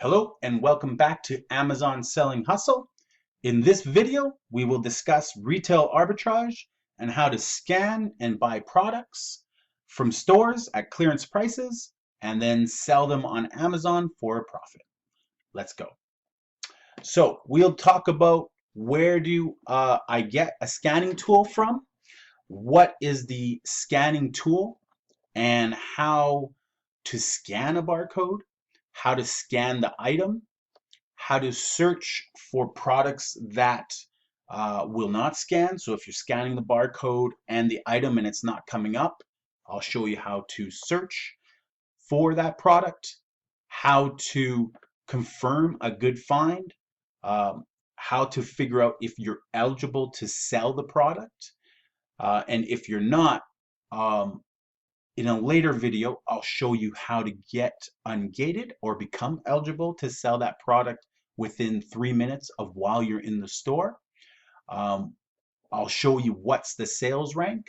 Hello and welcome back to Amazon Selling Hustle. In this video, we will discuss retail arbitrage and how to scan and buy products from stores at clearance prices and then sell them on Amazon for a profit. Let's go. So we'll talk about where do I get a scanning tool from, what is the scanning tool, and how to scan a barcode, how to scan the item, how to search for products that will not scan. So if you're scanning the barcode and the item and it's not coming up, I'll show you how to search for that product, how to confirm a good find, how to figure out if you're eligible to sell the product. And if you're not, in a later video, I'll show you how to get ungated or become eligible to sell that product within 3 minutes of while you're in the store. I'll show you what's the sales rank.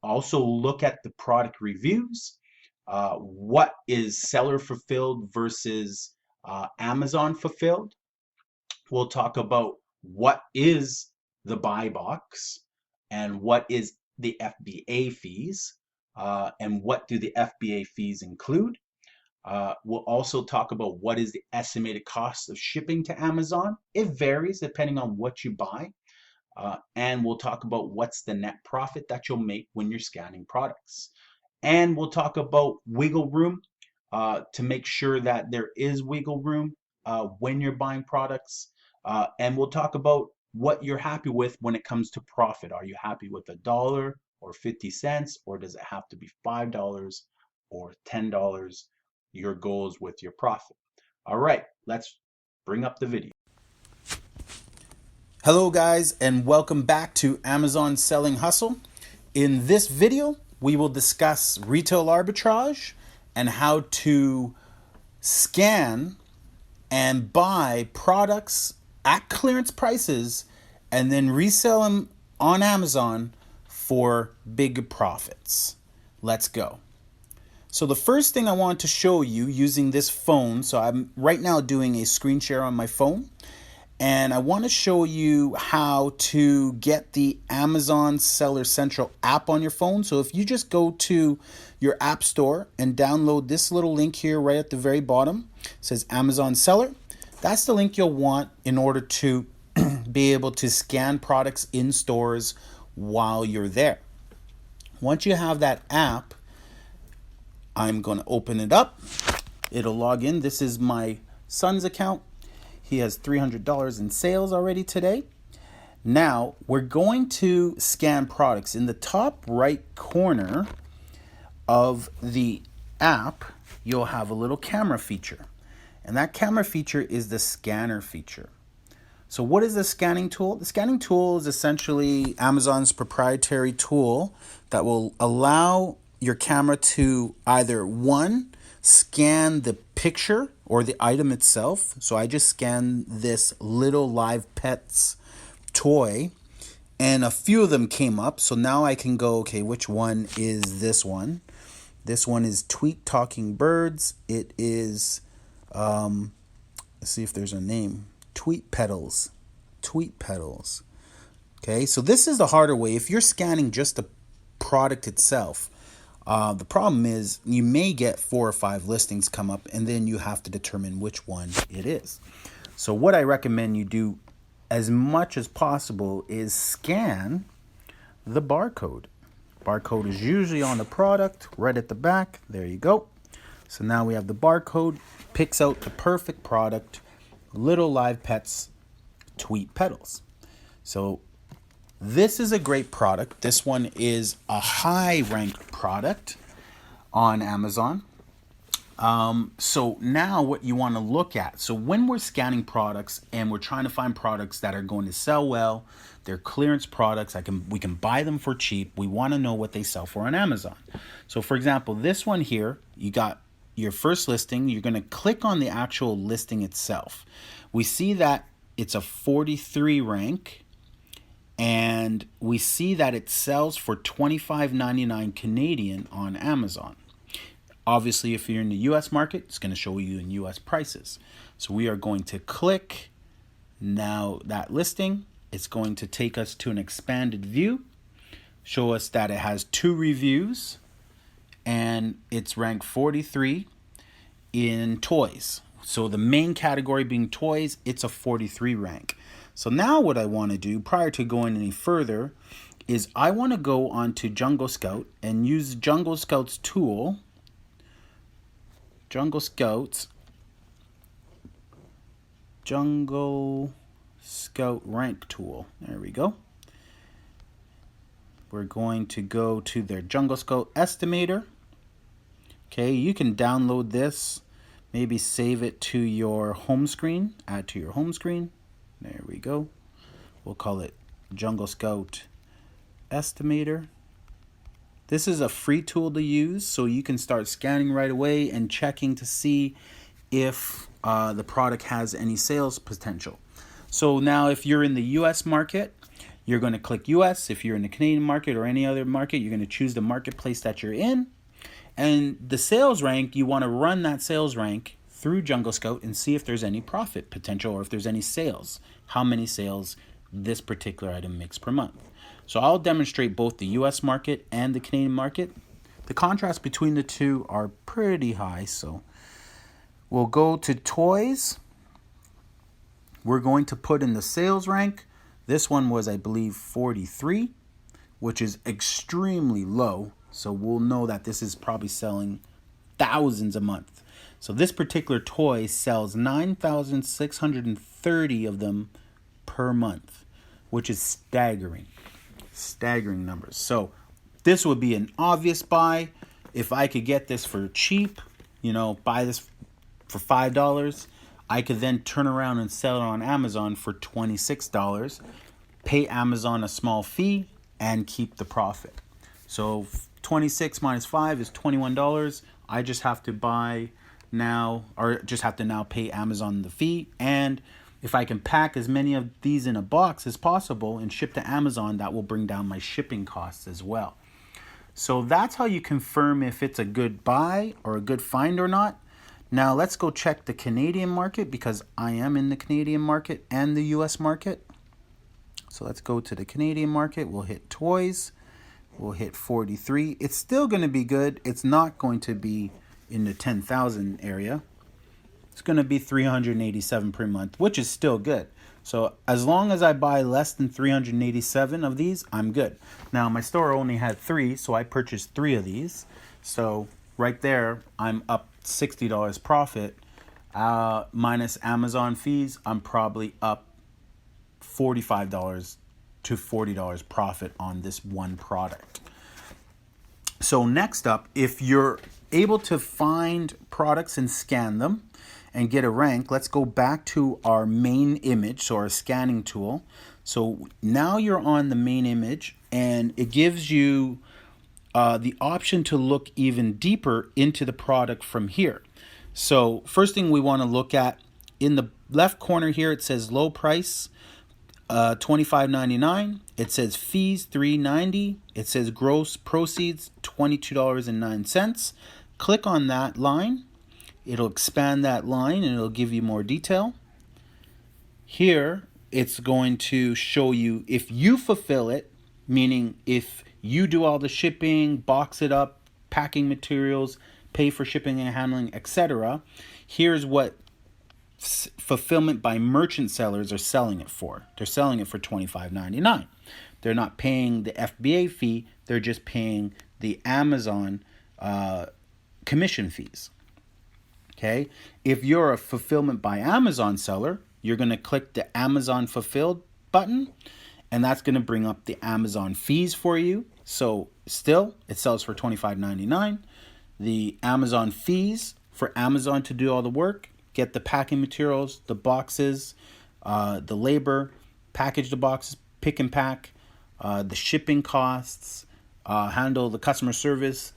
Also look at the product reviews. What is seller fulfilled versus Amazon fulfilled. We'll talk about what is the buy box and what is the FBA fees. And what do the FBA fees include. We'll also talk about what is the estimated cost of shipping to Amazon. It varies depending on what you buy. And we'll talk about what's the net profit that you'll make when you're scanning products. And we'll talk about wiggle room to make sure that there is wiggle room when you're buying products. And we'll talk about what you're happy with when it comes to profit. Are you happy with $1 or 50 cents, or does it have to be $5 or $10? Your goals with your profit. All right, let's bring up the video. Hello guys, and welcome back to Amazon Selling Hustle. In this video, we will discuss retail arbitrage and how to scan and buy products at clearance prices and then resell them on Amazon for big profits. Let's go. So the first thing I want to show you using this phone, so I'm right now doing a screen share on my phone, and I want to show you how to get the Amazon Seller Central app on your phone. So if you just go to your app store and download this little link here right at the very bottom, it says Amazon Seller. That's the link you'll want in order to be able to scan products in stores while you're there. Once you have that app, I'm going to open it up. It'll log in. This is my son's account. He has $300 in sales already today. Now we're going to scan products. In the top right corner of the app, you'll have a little camera feature. And that camera feature is the scanner feature. So what is the scanning tool? The scanning tool is essentially Amazon's proprietary tool that will allow your camera to either, one, scan the picture or the item itself. So I just scanned this little live pets toy and a few of them came up. So now I can go, okay, which one is this one? This one is Tweet Talking Birds. It is, let's see if there's a name. Tweet Petals. Okay, so this is the harder way. If you're scanning just the product itself, the problem is you may get 4 or 5 listings come up and then you have to determine which one it is. So what I recommend you do as much as possible is scan the barcode. Barcode is usually on the product right at the back. There you go. So now we have the barcode, picks out the perfect product, Little Live Pets Tweet Petals. So this is a great product. This one is a high ranked product on Amazon. So now what you want to look at, so when we're scanning products and we're trying to find products that are going to sell well, they're clearance products, we can buy them for cheap. We want to know what they sell for on Amazon. So for example, this one here, you got your first listing. You're going to click on the actual listing itself. We see that it's a 43 rank. And we see that it sells for $25.99 Canadian on Amazon. Obviously, if you're in the US market, it's going to show you in US prices. So we are going to click now that listing. It's going to take us to an expanded view, show us that it has 2 reviews, and it's ranked 43 in toys. So the main category being toys, it's a 43 rank. So now what I want to do prior to going any further is I want to go onto Jungle Scout and use Jungle Scout's tool, Jungle Scout rank tool. There we go. We're going to go to their Jungle Scout estimator. Okay, you can download this, maybe save it to your home screen, add to your home screen. There we go. We'll call it Jungle Scout estimator. This is a free tool to use, so you can start scanning right away and checking to see if the product has any sales potential. So now if you're in the US market, you're going to click US. If you're in the Canadian market or any other market, you're going to choose the marketplace that you're in. And the sales rank, you want to run that sales rank through Jungle Scout and see if there's any profit potential or if there's any sales, how many sales this particular item makes per month. So I'll demonstrate both the US market and the Canadian market. The contrast between the two are pretty high, so we'll go to toys. We're going to put in the sales rank. This one was, I believe, 43, which is extremely low. So we'll know that this is probably selling thousands a month. So this particular toy sells 9,630 of them per month, which is staggering. Staggering numbers. So this would be an obvious buy. If I could get this for cheap, buy this for $5, I could then turn around and sell it on Amazon for $26, pay Amazon a small fee, and keep the profit. So 26 minus 5 is $21. I just have to buy now, or just have to now pay Amazon the fee. And if I can pack as many of these in a box as possible and ship to Amazon, that will bring down my shipping costs as well. So that's how you confirm if it's a good buy or a good find or not. Now let's go check the Canadian market, because I am in the Canadian market and the US market. So let's go to the Canadian market. We'll hit toys. We'll hit 43. It's still going to be good. It's not going to be in the 10,000 area. It's going to be 387 per month, which is still good. So as long as I buy less than 387 of these, I'm good. Now my store only had 3, so I purchased 3 of these. So right there, I'm up $60 profit. Minus Amazon fees, I'm probably up $45 to $40 profit on this one product. So next up, if you're able to find products and scan them and get a rank, let's go back to our main image, so our scanning tool. So now you're on the main image, and it gives you the option to look even deeper into the product from here. So first thing we want to look at, in the left corner here, it says low price, $25.99. It says fees, $3.90. It says gross proceeds, $22.09. Click on that line. It'll expand that line and it'll give you more detail. Here, it's going to show you if you fulfill it, meaning if you do all the shipping, box it up, packing materials, pay for shipping and handling, etc. Here's what fulfillment by merchant sellers are selling it for. They're selling it for $25.99. They're not paying the FBA fee. They're just paying the Amazon commission fees. Okay. If you're a fulfillment by Amazon seller, you're going to click the Amazon fulfilled button, and that's going to bring up the Amazon fees for you. So still, it sells for $25.99. The Amazon fees for Amazon to do all the work, get the packing materials, the boxes, the labor, package the boxes, pick and pack, the shipping costs, handle the customer service,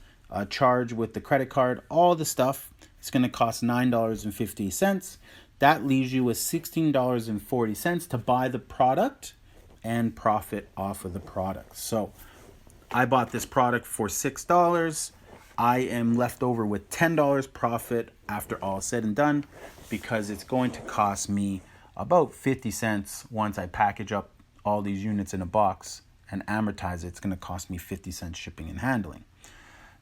charge with the credit card, all the stuff. It's going to cost $9.50. That leaves you with $16.40 to buy the product and profit off of the product. So I bought this product for $6. I am left over with $10 profit after all said and done, because it's going to cost me about 50 cents once I package up all these units in a box and amortize it. It's going to cost me 50 cents shipping and handling.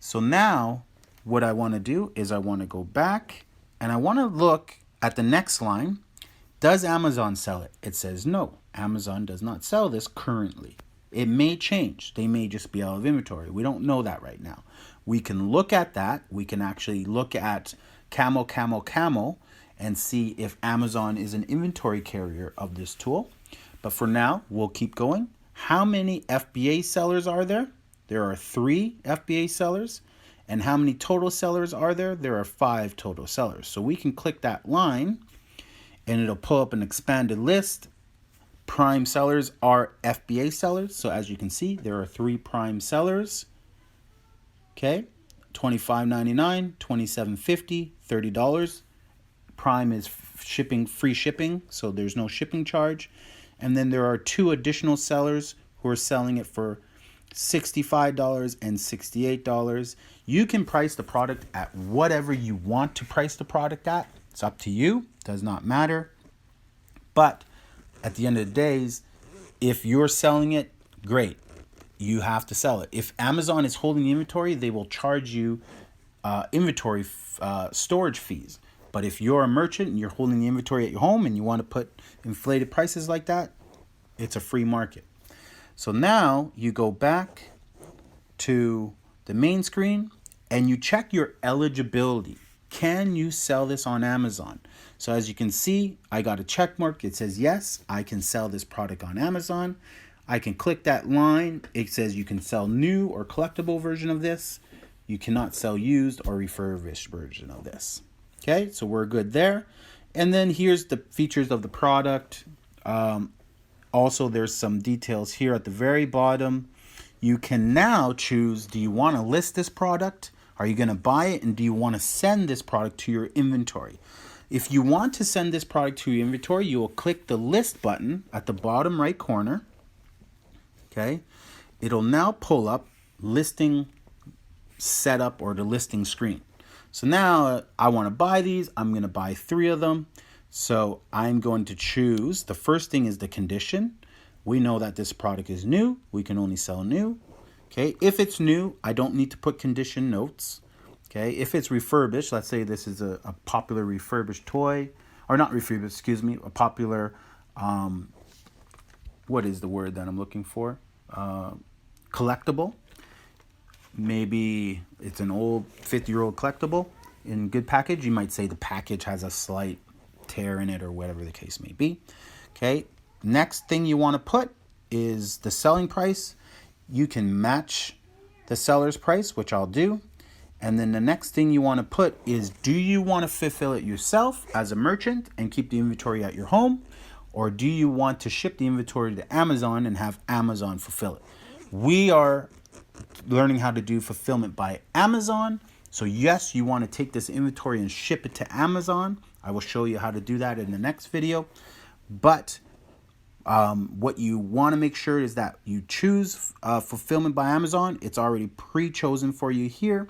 So now what I want to do is I want to go back and I want to look at the next line. Does Amazon sell it? It says no. Amazon does not sell this currently. It may change. They may just be out of inventory. We don't know that right now. We can look at that. We can actually look at ℸ𝕑𝕑𝕑 and see if Amazon is an inventory carrier of this tool. But for now, we'll keep going. How many FBA sellers are there? There are 3 FBA sellers. And how many total sellers are there? There are 5 total sellers. So we can click that line and it'll pull up an expanded list. Prime sellers are FBA sellers. So as you can see, there are 3 prime sellers. Okay, $25.99, $27.50, $30. Prime is shipping, free shipping, so there's no shipping charge. And then there are 2 additional sellers who are selling it for $65 and $68. You can price the product at whatever you want to price the product at. It's up to you. Does not matter. But at the end of the days, if you're selling it, great. You have to sell it. If Amazon is holding the inventory, they will charge you inventory storage fees. But if you're a merchant and you're holding the inventory at your home and you want to put inflated prices like that, it's a free market. So now you go back to the main screen and you check your eligibility. Can you sell this on Amazon? So as you can see, I got a check mark. It says, yes, I can sell this product on Amazon. I can click that line. It says you can sell new or collectible version of this. You cannot sell used or refurbished version of this. Okay, so we're good there. And then here's the features of the product. Also, there's some details here at the very bottom. You can now choose, do you want to list this product? Are you going to buy it? And do you want to send this product to your inventory? If you want to send this product to your inventory, you will click the list button at the bottom right corner. Okay, it'll now pull up listing setup or the listing screen. So now I want to buy these. I'm going to buy 3 of them. So I'm going to choose, the first thing is the condition. We know that this product is new. We can only sell new. Okay, if it's new, I don't need to put condition notes. Okay, if it's refurbished, let's say this is a popular refurbished toy, or not refurbished, excuse me, a popular, what is the word that I'm looking for? Collectible. Maybe it's an old 50-year-old collectible in good package. You might say the package has a slight tear in it or whatever the case may be. Okay, next thing you want to put is the selling price. You can match the seller's price, which I'll do. And then the next thing you want to put is, do you want to fulfill it yourself as a merchant and keep the inventory at your home? Or do you want to ship the inventory to Amazon and have Amazon fulfill it? We are learning how to do fulfillment by Amazon. So yes, you want to take this inventory and ship it to Amazon. I will show you how to do that in the next video. But what you want to make sure is that you choose fulfillment by Amazon. It's already pre-chosen for you here.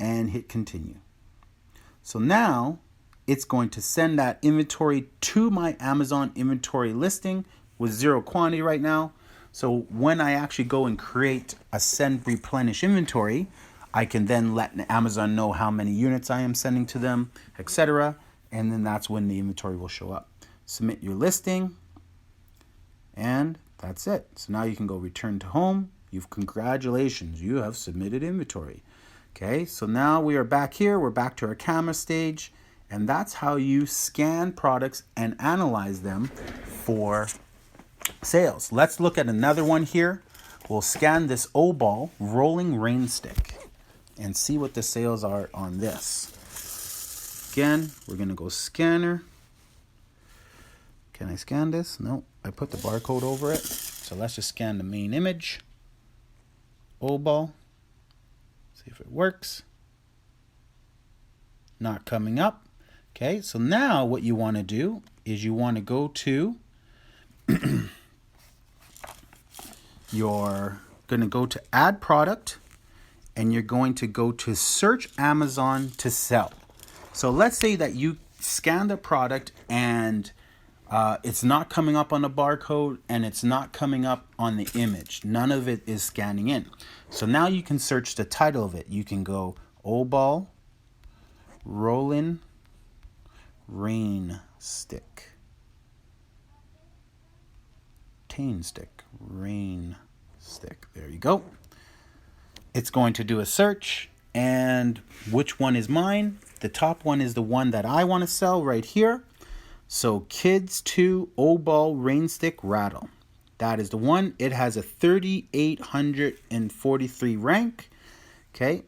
And hit continue. So now it's going to send that inventory to my Amazon inventory listing with 0 quantity right now. So when I actually go and create a send replenish inventory, I can then let Amazon know how many units I am sending to them, etc. And then that's when the inventory will show up. Submit your listing. And that's it. So now you can go return to home. Congratulations, you have submitted inventory. Okay, so now we are back here. We're back to our camera stage. And that's how you scan products and analyze them for sales. Let's look at another one here. We'll scan this ℂ𝕠𝕒 rolling rain stick and see what the sales are on this. Again, we're going to go scanner. Can I scan this? No, I put the barcode over it. So let's just scan the main image. ℂ𝕠𝕒. See if it works. Not coming up. Okay, so now what you want to do is you want to go to you're going to go to add product, and you're going to go to search Amazon to sell. So let's say that you scan the product and it's not coming up on the barcode and it's not coming up on the image. None of it is scanning in. So now you can search the title of it. You can go ℂ𝕙𝕚𝕚𝕚 rain stick. Rain stick. There you go. It's going to do a search, and which one is mine? The top one is the one that I want to sell right here. So Kids 2 ℂ𝕚𝕚 rain stick rattle. That is the one. It has a 3,843 rank. Okay.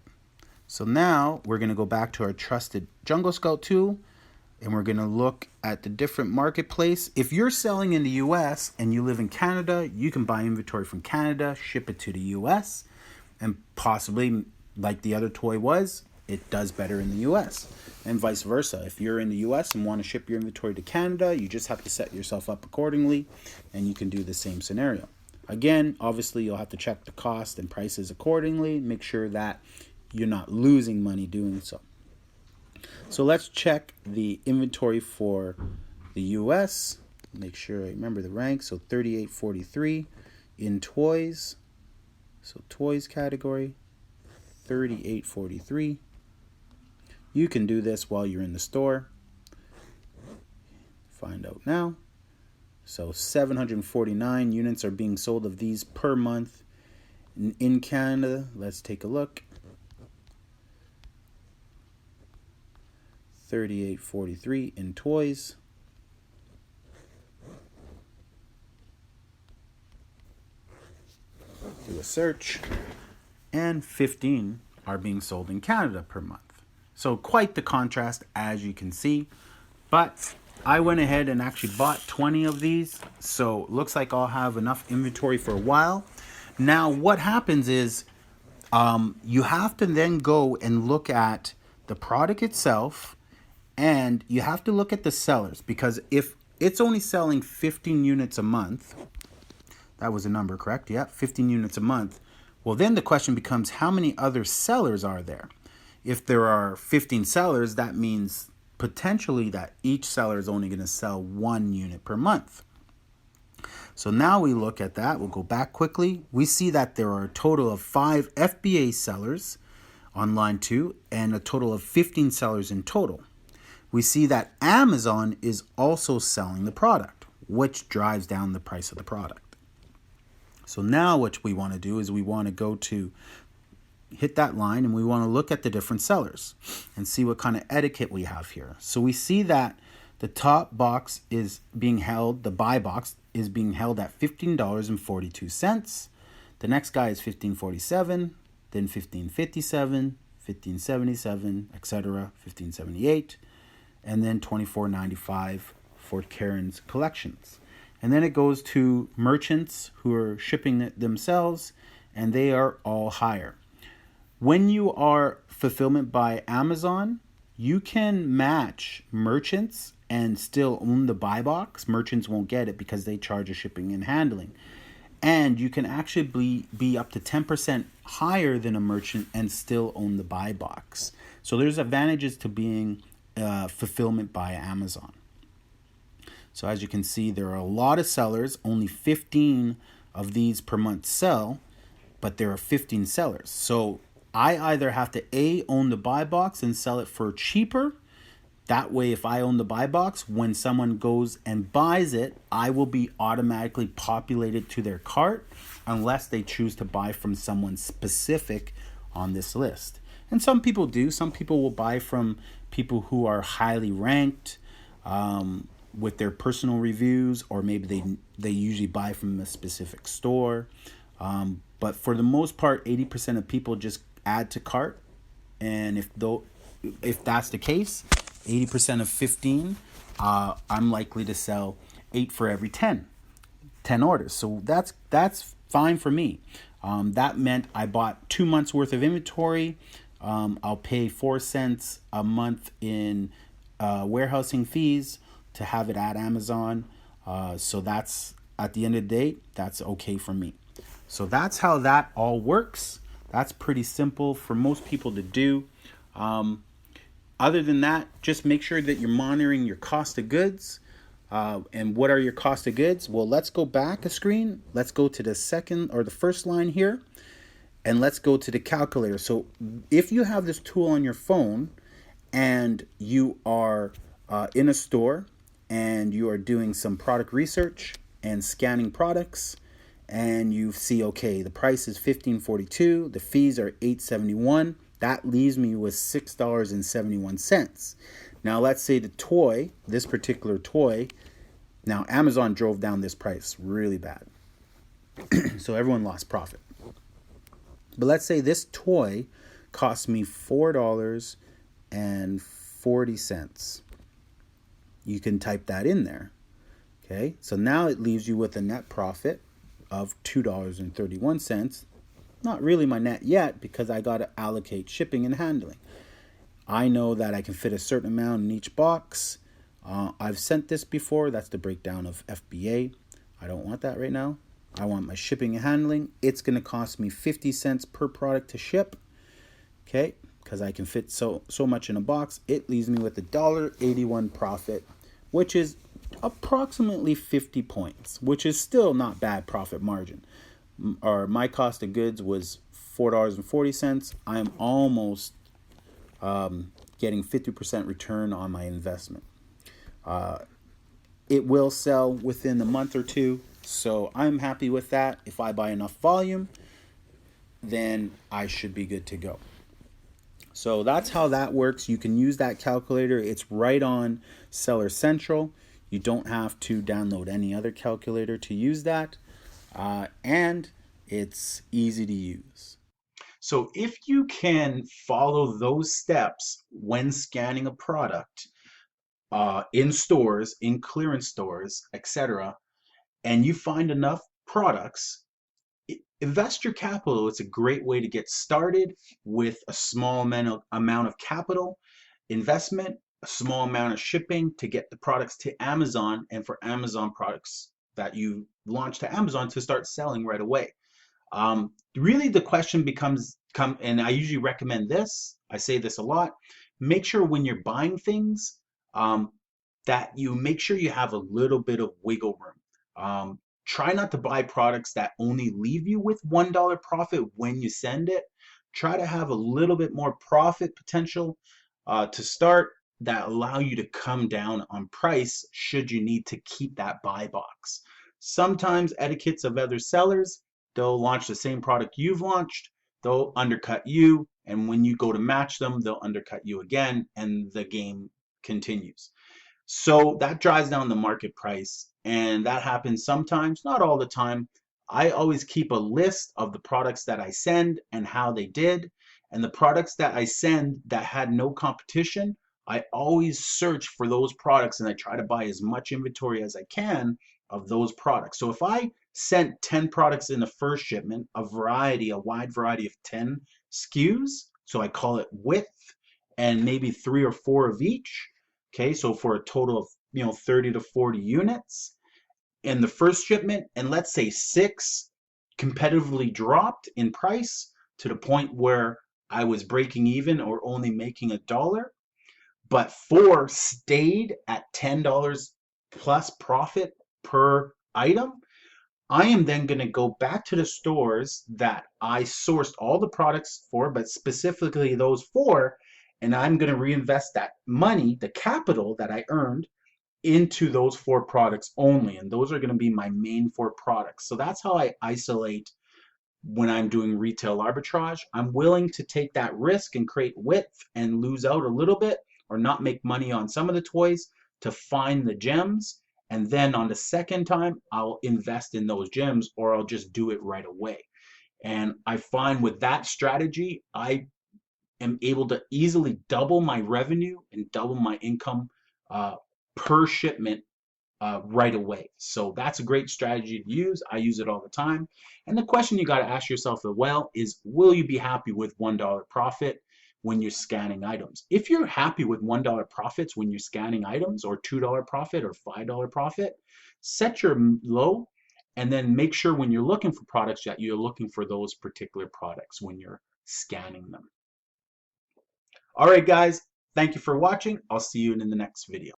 So now we're going to go back to our trusted Jungle Scout tool, and we're going to look at the different marketplace. If you're selling in the US and you live in Canada, you can buy inventory from Canada, ship it to the US, and possibly, like the other toy was, it does better in the US, and vice versa. If you're in the US and want to ship your inventory to Canada, you just have to set yourself up accordingly, and you can do the same scenario. Again, obviously, you'll have to check the cost and prices accordingly. Make sure that you're not losing money doing so. So let's check the inventory for the US. Make sure I remember the rank. So 3843 in toys. So toys category, 3843. You can do this while you're in the store. Find out now. So 749 units are being sold of these per month in Canada. Let's take a look. 3843 in toys. Do a search, and 15 are being sold in Canada per month. So quite the contrast, as you can see. But I went ahead and actually bought 20 of these, so it looks like I'll have enough inventory for a while. Now what happens is you have to then go and look at the product itself, and you have to look at the sellers, because if it's only selling 15 units a month, that was a number, correct? Yeah, 15 units a month. Well, then the question becomes, how many other sellers are there? If there are 15 sellers, that means potentially that each seller is only going to sell 1 unit per month. So now we look at that. We'll go back quickly. We see that there are a total of 5 FBA sellers on line 2 and a total of 15 sellers in total. We see that Amazon is also selling the product, which drives down the price of the product. So now what we want to do is we want to go to hit that line, and we want to look at the different sellers and see what kind of etiquette we have here. So we see that the top box is being held, the buy box is being held at $15.42. The next guy is $15.47, then $15.57, $15.77, etc., $15.78, and then $24.95 for Karen's collections. And then it goes to merchants who are shipping it themselves, and they are all higher. When you are fulfillment by Amazon, you can match merchants and still own the buy box. Merchants won't get it because they charge a shipping and handling. And you can actually be up to 10% higher than a merchant and still own the buy box. So there's advantages to being fulfillment by Amazon. So as you can see, there are a lot of sellers. Only 15 of these per month sell, but there are 15 sellers. So I either have to A, own the buy box and sell it for cheaper. That way, if I own the buy box, when someone goes and buys it, I will be automatically populated to their cart unless they choose to buy from someone specific on this list. And some people do. Some people will buy from people who are highly ranked, with their personal reviews, or maybe they usually buy from a specific store. But for the most part, 80% of people just add to cart. And if that's the case, 80% of 15, I'm likely to sell 8 for every 10 orders. So that's fine for me. That meant I bought 2 months worth of inventory. I'll pay 4 cents a month in warehousing fees to have it at Amazon. So that's, at the end of the day, that's okay for me. So that's how that all works. That's pretty simple for most people to do. Other than that, just make sure that you're monitoring your cost of goods. And what are your cost of goods? Well, let's go back a screen. Let's go to the second or the first line here. And let's go to the calculator. So if you have this tool on your phone and you are in a store and you are doing some product research and scanning products, and you see, okay, the price is $15.42, the fees are $8.71, that leaves me with $6.71. Now let's say the toy, this particular toy, now Amazon drove down this price really bad. So everyone lost profit. But let's say this toy cost me $4.40. You can type that in there. Okay, so now it leaves you with a net profit of $2.31. Not really my net yet because I got to allocate shipping and handling. I know that I can fit a certain amount in each box. I've sent this before. That's the breakdown of FBA. I don't want that right now. I want my shipping and handling. It's going to cost me 50 cents per product to ship. Okay, because I can fit so much in a box. It leaves me with $1.81 profit, which is approximately 50 points, which is still not bad profit margin. Or my cost of goods was $4.40. I am almost getting 50% return on my investment. It will sell within a month or two, so I'm happy with that. If I buy enough volume, then I should be good to go. So that's how that works. You can use that calculator. It's right on Seller Central. You don't have to download any other calculator to use that. And it's easy to use. So if you can follow those steps when scanning a product in stores, in clearance stores, etc., and you find enough products, invest your capital. It's a great way to get started with a small amount of capital investment, a small amount of shipping to get the products to Amazon, and for Amazon products that you launch to Amazon to start selling right away. Really the question becomes, and I usually recommend this, I say this a lot, make sure when you're buying things that you make sure you have a little bit of wiggle room. Try not to buy products that only leave you with $1 profit when you send it. Try to have a little bit more profit potential to start that allow you to come down on price should you need to keep that buy box. Sometimes etiquettes of other sellers, they'll launch the same product you've launched, they'll undercut you, and when you go to match them, they'll undercut you again, and the game continues. So that drives down the market price, and that happens sometimes, not all the time. I always keep a list of the products that I send and how they did, and the products that I send that had no competition, I always search for those products and I try to buy as much inventory as I can of those products. So if I sent 10 products in the first shipment, a wide variety of 10 SKUs, so I call it width, and maybe 3 or 4 of each. Okay, so for a total of 30 to 40 units in the first shipment, and let's say 6 competitively dropped in price to the point where I was breaking even or only making $1, but 4 stayed at $10 plus profit per item, I am then going to go back to the stores that I sourced all the products for, but specifically those 4, and I'm going to reinvest that money, the capital that I earned, into those 4 products only. And those are going to be my main 4 products. So that's how I isolate when I'm doing retail arbitrage. I'm willing to take that risk and create width and lose out a little bit or not make money on some of the toys to find the gems. And then on the second time, I'll invest in those gems or I'll just do it right away. And I find with that strategy, I am able to easily double my revenue and double my income per shipment right away. So that's a great strategy to use. I use it all the time. And the question you got to ask yourself as well is, will you be happy with $1 profit when you're scanning items? If you're happy with $1 profits when you're scanning items, or $2 profit or $5 profit, set your low And then make sure when you're looking for products that you're looking for those particular products when you're scanning them. All right, guys, thank you for watching. I'll see you in the next video.